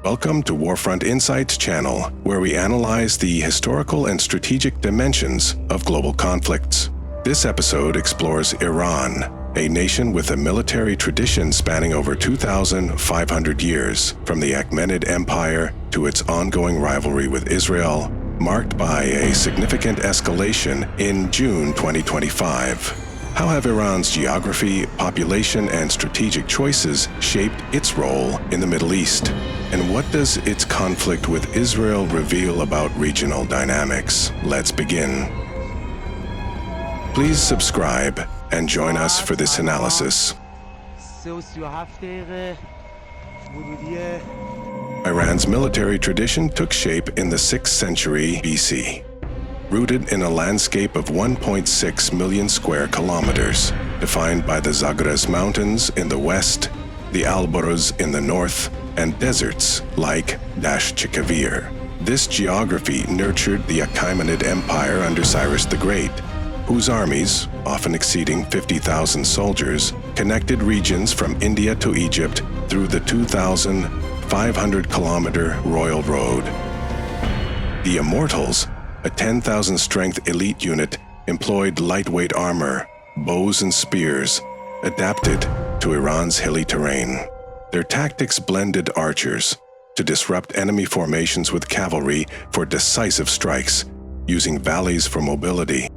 Welcome to Warfront Insights channel, where we analyze the historical and strategic dimensions of global conflicts. This episode explores Iran, a nation with a military tradition spanning over 2,500 years, from the Achaemenid Empire to its ongoing rivalry with Israel, marked by a significant escalation in June 2025. How have Iran's geography, population, and strategic choices shaped its role in the Middle East? And what does its conflict with Israel reveal about regional dynamics? Let's begin. Please subscribe and join us for this analysis. Iran's military tradition took shape in the 6th century BC. Rooted in a landscape of 1.6 million square kilometers, defined by the Zagros Mountains in the west, the Alborz in the north, and deserts like Dasht-Chakavir. This geography nurtured the Achaemenid Empire under Cyrus the Great, whose armies, often exceeding 50,000 soldiers, connected regions from India to Egypt through the 2,500-kilometer Royal Road. The Immortals, a 10,000-strength elite unit, employed lightweight armor, bows and spears, adapted to Iran's hilly terrain. Their tactics blended archers to disrupt enemy formations with cavalry for decisive strikes, using valleys for mobility.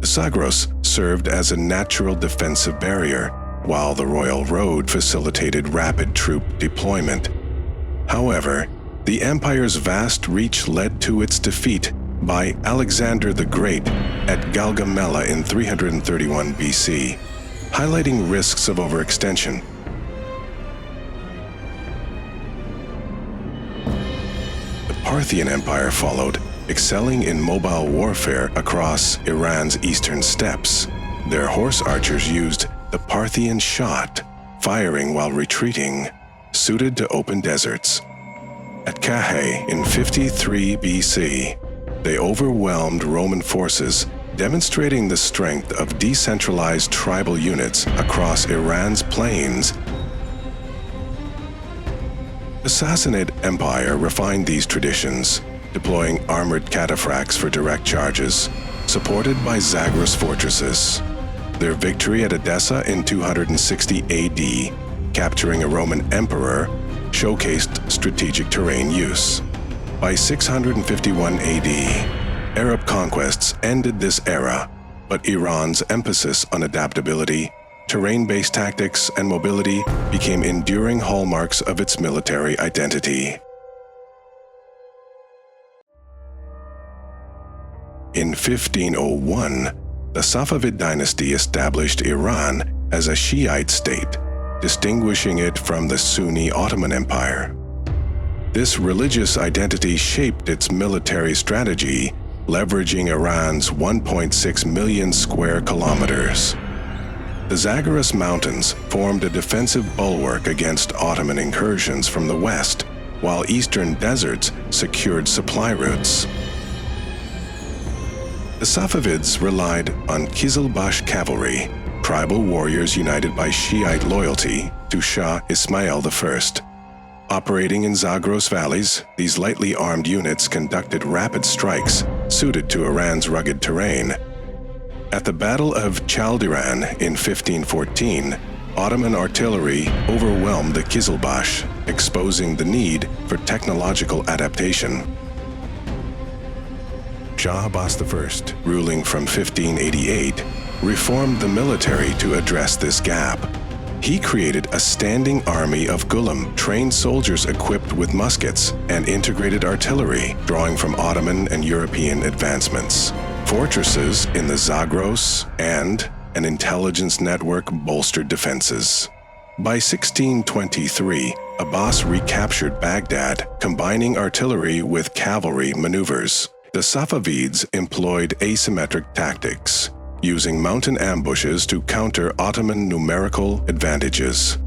The Zagros served as a natural defensive barrier, while the Royal Road facilitated rapid troop deployment. However, the empire's vast reach led to its defeat by Alexander the Great at Gaugamela in 331 BC, highlighting risks of overextension. The Parthian Empire followed, excelling in mobile warfare across Iran's eastern steppes. Their horse archers used the Parthian shot, firing while retreating, suited to open deserts. At Kahay in 53 BC, they overwhelmed Roman forces, demonstrating the strength of decentralized tribal units across Iran's plains. The Sassanid Empire refined these traditions, deploying armored cataphracts for direct charges, supported by Zagros fortresses. Their victory at Edessa in 260 AD, capturing a Roman emperor, showcased strategic terrain use. By 651 AD, Arab conquests ended this era, but Iran's emphasis on adaptability, terrain-based tactics, and mobility became enduring hallmarks of its military identity. In 1501, the Safavid dynasty established Iran as a Shiite state, distinguishing it from the Sunni Ottoman Empire. This religious identity shaped its military strategy, leveraging Iran's 1.6 million square kilometers. The Zagros Mountains formed a defensive bulwark against Ottoman incursions from the west, while eastern deserts secured supply routes. The Safavids relied on Qizilbash cavalry, tribal warriors united by Shiite loyalty to Shah Ismail I. Operating in Zagros valleys, these lightly armed units conducted rapid strikes suited to Iran's rugged terrain. At the Battle of Chaldiran in 1514, Ottoman artillery overwhelmed the Qizilbash, exposing the need for technological adaptation. Shah Abbas I, ruling from 1588, reformed the military to address this gap. He created a standing army of Ghulam, trained soldiers equipped with muskets and integrated artillery, drawing from Ottoman and European advancements. Fortresses in the Zagros and an intelligence network bolstered defenses. By 1623, Abbas recaptured Baghdad, combining artillery with cavalry maneuvers. The Safavids employed asymmetric tactics, using mountain ambushes to counter Ottoman numerical advantages.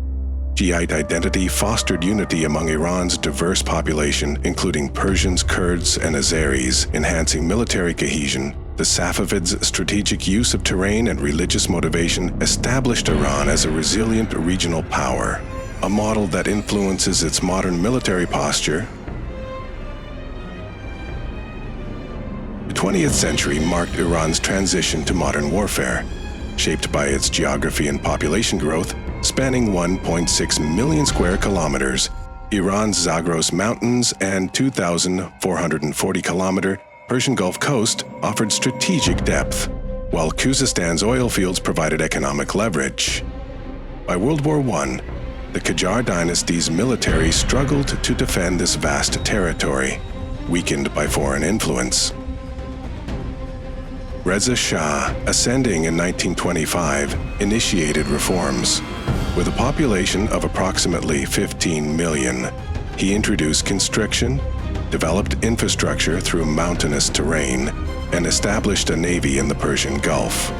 Shiite identity fostered unity among Iran's diverse population, including Persians, Kurds, and Azeris, enhancing military cohesion. The Safavids' strategic use of terrain and religious motivation established Iran as a resilient regional power. a model that influences its modern military posture. The 20th century marked Iran's transition to modern warfare, shaped by its geography and population growth. Spanning 1.6 million square kilometers, Iran's Zagros Mountains and 2,440-kilometer Persian Gulf coast offered strategic depth, while Khuzestan's oil fields provided economic leverage. By World War I, the Qajar dynasty's military struggled to defend this vast territory, weakened by foreign influence. Reza Shah, ascending in 1925, initiated reforms. With a population of approximately 15 million, he introduced conscription, developed infrastructure through mountainous terrain, and established a navy in the Persian Gulf.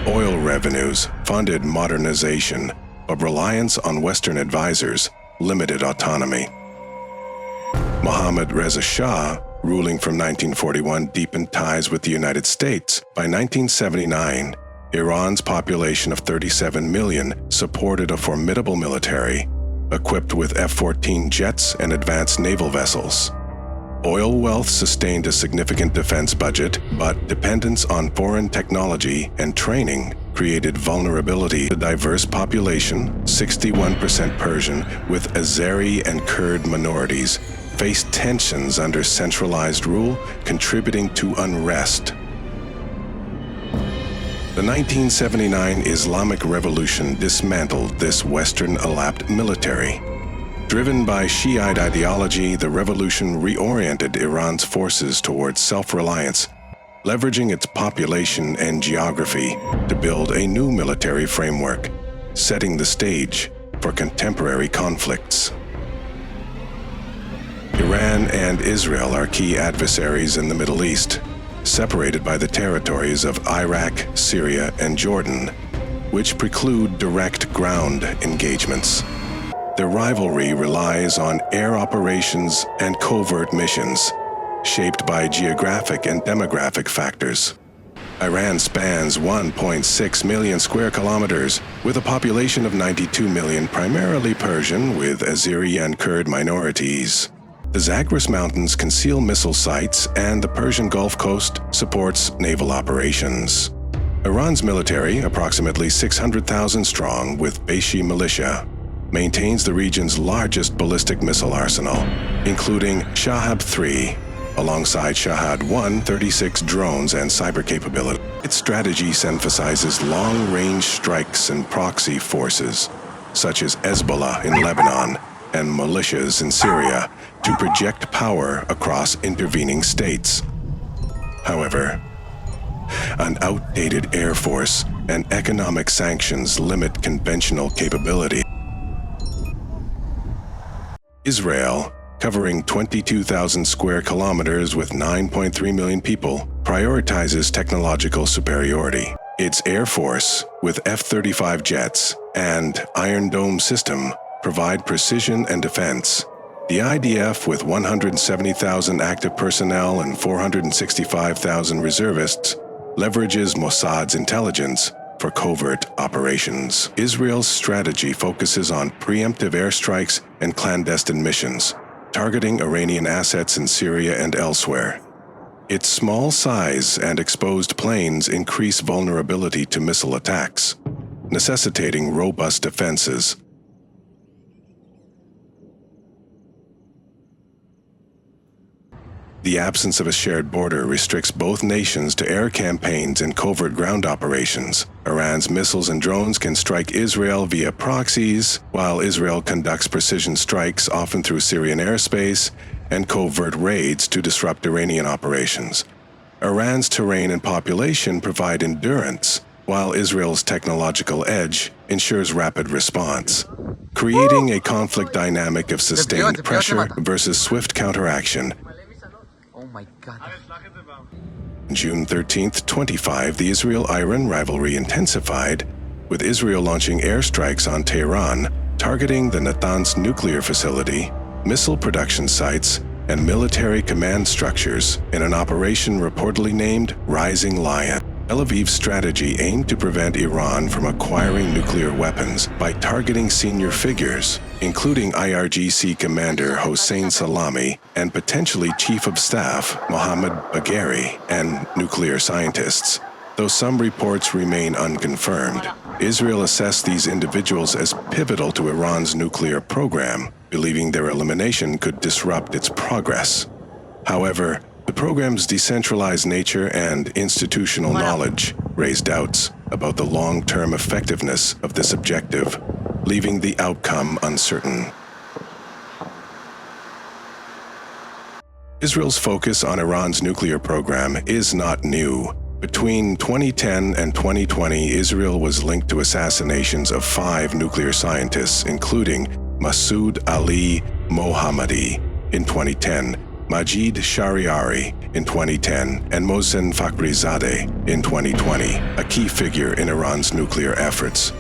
Oil revenues funded modernization, but reliance on Western advisors limited autonomy. Mohammad Reza Shah, ruling from 1941, deepened ties with the United States. By 1979, Iran's population of 37 million supported a formidable military, equipped with F-14 jets and advanced naval vessels. Oil wealth sustained a significant defense budget, but dependence on foreign technology and training created vulnerability. The diverse population, 61% Persian, with Azeri and Kurd minorities, faced tensions under centralized rule, contributing to unrest. The 1979 Islamic Revolution dismantled this Western-alapped military. Driven by Shiite ideology, the revolution reoriented Iran's forces towards self-reliance, leveraging its population and geography to build a new military framework, setting the stage for contemporary conflicts. Iran and Israel are key adversaries in the Middle East, separated by the territories of Iraq, Syria, and Jordan, which preclude direct ground engagements. Their rivalry relies on air operations and covert missions, shaped by geographic and demographic factors. Iran spans 1.6 million square kilometers, with a population of 92 million, primarily Persian, with Azeri and Kurd minorities. The Zagros Mountains conceal missile sites, and the Persian Gulf Coast supports naval operations. Iran's military, approximately 600,000 strong with Baishi militia, maintains the region's largest ballistic missile arsenal, including Shahab-3, alongside Shahad-1, 36 drones and cyber capability. Its strategies emphasizes long-range strikes and proxy forces, such as Hezbollah in Lebanon and militias in Syria, to project power across intervening states. However, an outdated air force and economic sanctions limit conventional capability. Israel, covering 22,000 square kilometers with 9.3 million people, prioritizes technological superiority. Its air force, with F-35 jets and Iron Dome system, provide precision and defense. The IDF, with 170,000 active personnel and 465,000 reservists, leverages Mossad's intelligence for covert operations. Israel's strategy focuses on preemptive airstrikes and clandestine missions, targeting Iranian assets in Syria and elsewhere. Its small size and exposed plains increase vulnerability to missile attacks, necessitating robust defenses. The absence of a shared border restricts both nations to air campaigns and covert ground operations. Iran's missiles and drones can strike Israel via proxies, while Israel conducts precision strikes, often through Syrian airspace, and covert raids to disrupt Iranian operations. Iran's terrain and population provide endurance, while Israel's technological edge ensures rapid response, creating a conflict dynamic of sustained pressure versus swift counteraction. Oh my God. June 13th, 25, the Israel-Iran rivalry intensified, with Israel launching airstrikes on Tehran, targeting the Natanz nuclear facility, missile production sites, and military command structures in an operation reportedly named Rising Lion. Tel Aviv's strategy aimed to prevent Iran from acquiring nuclear weapons by targeting senior figures, including IRGC Commander Hossein Salami and potentially Chief of Staff Mohammad Bagheri and nuclear scientists. Though some reports remain unconfirmed, Israel assessed these individuals as pivotal to Iran's nuclear program, believing their elimination could disrupt its progress. However, the program's decentralized nature and institutional knowledge raised doubts about the long-term effectiveness of this objective, leaving the outcome uncertain. Israel's focus on Iran's nuclear program is not new. Between 2010 and 2020, Israel was linked to assassinations of 5 nuclear scientists, including Masoud Ali Mohammadi in 2010, Majid Shahriari in 2010, and Mohsen Fakhrizadeh in 2020, a key figure in Iran's nuclear efforts.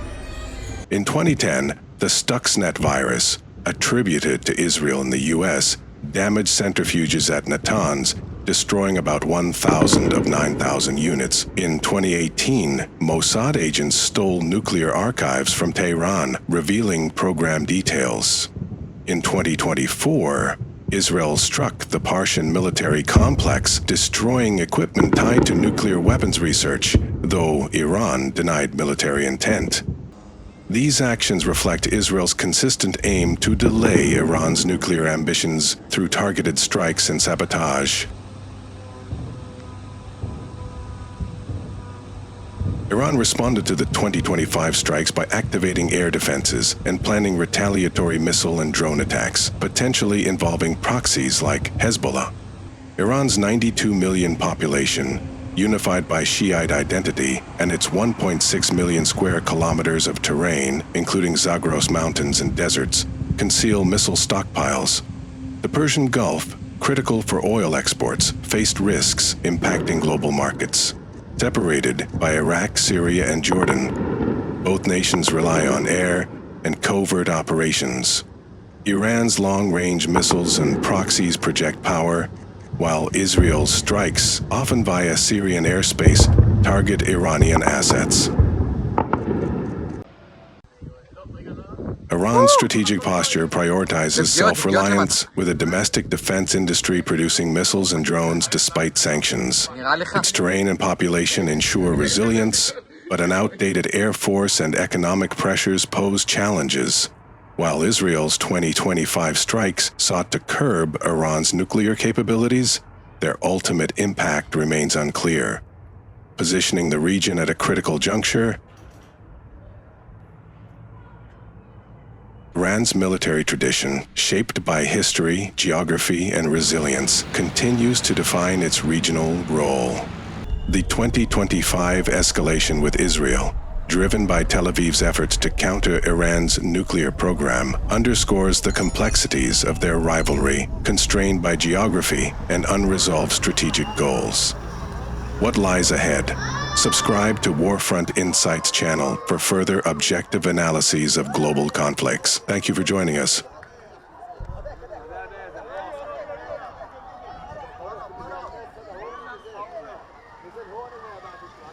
In 2010, the Stuxnet virus, attributed to Israel in the US, damaged centrifuges at Natanz, destroying about 1,000 of 9,000 units. In 2018, Mossad agents stole nuclear archives from Tehran, revealing program details. In 2024, Israel struck the Parshan military complex, destroying equipment tied to nuclear weapons research, though Iran denied military intent. These actions reflect Israel's consistent aim to delay Iran's nuclear ambitions through targeted strikes and sabotage. Iran responded to the 2025 strikes by activating air defenses and planning retaliatory missile and drone attacks, potentially involving proxies like Hezbollah. Iran's 92 million population, unified by Shiite identity, and its 1.6 million square kilometers of terrain, including Zagros mountains and deserts, conceal missile stockpiles. The Persian Gulf, critical for oil exports, faced risks impacting global markets. Separated by Iraq, Syria, and Jordan, both nations rely on air and covert operations. Iran's long-range missiles and proxies project power, while Israel's strikes, often via Syrian airspace, target Iranian assets. Iran's strategic posture prioritizes self-reliance, with a domestic defense industry producing missiles and drones despite sanctions. Its terrain and population ensure resilience, but an outdated air force and economic pressures pose challenges. While Israel's 2025 strikes sought to curb Iran's nuclear capabilities, their ultimate impact remains unclear, positioning the region at a critical juncture. Iran's military tradition, shaped by history, geography, and resilience, continues to define its regional role. The 2025 escalation with Israel, driven by Tel Aviv's efforts to counter Iran's nuclear program, underscores the complexities of their rivalry, constrained by geography and unresolved strategic goals. What lies ahead? Subscribe to Warfront Insights channel for further objective analyses of global conflicts. Thank you for joining us.